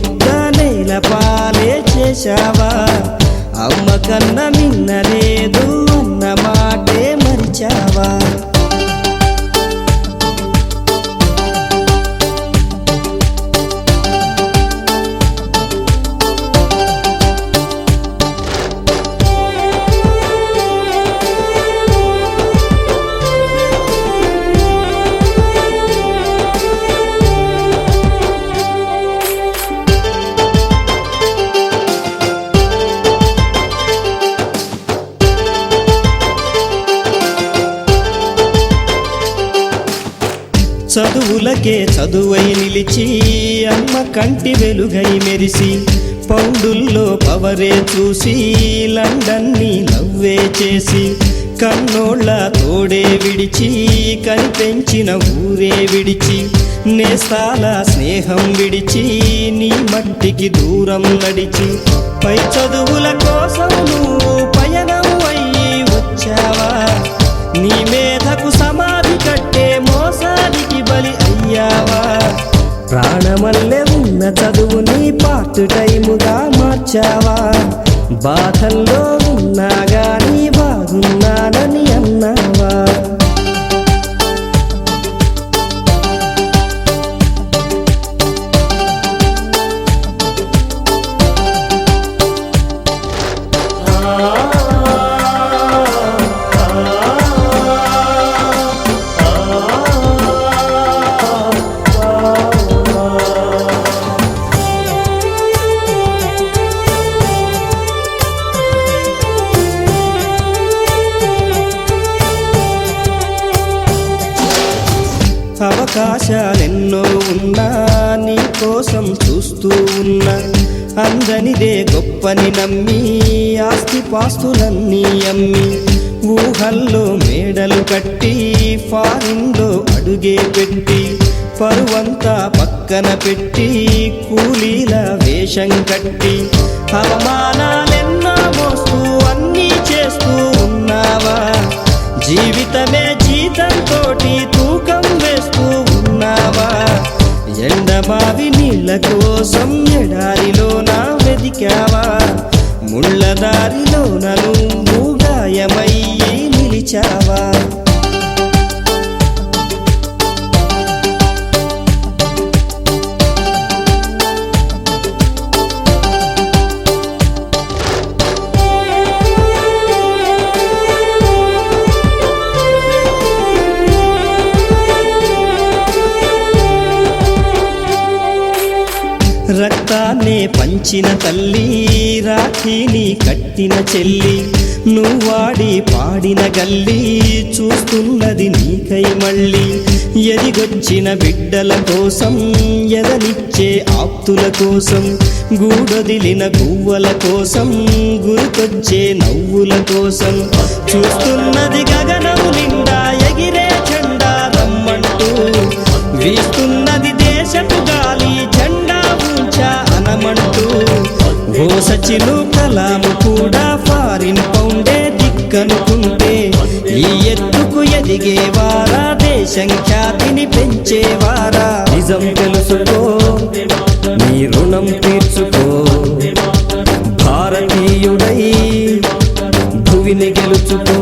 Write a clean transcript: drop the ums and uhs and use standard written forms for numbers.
ముద్ద నేల పాలే చేశావా అమ్మ కన్న మిన్నలేదు అన్న మాటే మరిచావా చదువులకే చదువై నిలిచి అమ్మ కంటి వెలుగై మెరిసి పౌండుల్లో పవరే చూసి లండన్ని నవ్వే చేసి కన్నోళ్ళ తోడే విడిచి కనిపెంచిన ఊరే విడిచి నేస్తాల స్నేహం విడిచి నీ మట్టికి దూరం నడిచి పై చదువుల కోసం నువ్వు పయనం అయ్యి వచ్చావా నీ మేధకు సమాధి కట్టే మోసానికి బలి అయ్యావా ప్రాణమల్లె ఉన్న చదువుని పార్ట్ టైముగా మార్చావా బాధల్లో ఉన్నా గాని బాగున్నానని అన్నావా అవకాశాలెన్నో ఉన్నా నీ కోసం చూస్తూ ఉన్నా అందనిదే గొప్పని నమ్మి ఆస్తిపాస్తులన్నీ అమ్మి ఊహల్లో మేడలు కట్టి ఫారిన్లో అడుగే పెట్టి పరువంతా పక్కన పెట్టి కూలీల వేషం కట్టి అవమానాలెన్నో మోస్తూ అన్నీ చేస్తూ ఉన్నావా జీవితమే జీతంతోటి తూకం వేస్తూ ఉన్నావా ఎండమావి నీళ్ళ కోసం ఎడారిలోన వెదికావా ముళ్ళదారిలోన నువ్వు గాయమయ్యి నిలిచావా రక్తాన్నే పంచిన తల్లి రాఖీని కట్టిన చెల్లి నువ్వాడి పాడిన గల్లి చూస్తున్నది నీకై మళ్ళీ ఎదిగొచ్చిన బిడ్డల కోసం ఎదనిచ్చే ఆప్తుల కోసం గూడొదిలిన గువ్వల కోసం గుర్తొచ్చే నవ్వుల కోసం చూస్తున్నది గగనము నిండా ఎగిరే జెండా రమ్మంటూ వీస్తున్నది దేశపు గాలి జెండా ఉంచా అనమంటూ ఓ సచిను కలాము కూడా ఫారిన్ పౌండే దిక్కనుకుంటే ఈ ఎత్తుకు ఎదిగేవారా దేశం ఖ్యాతిని పెంచేవారా నిజం తెలుసుకో నీ రుణం తీర్చుకో భారతీయుడై భువిని గెలుచుకో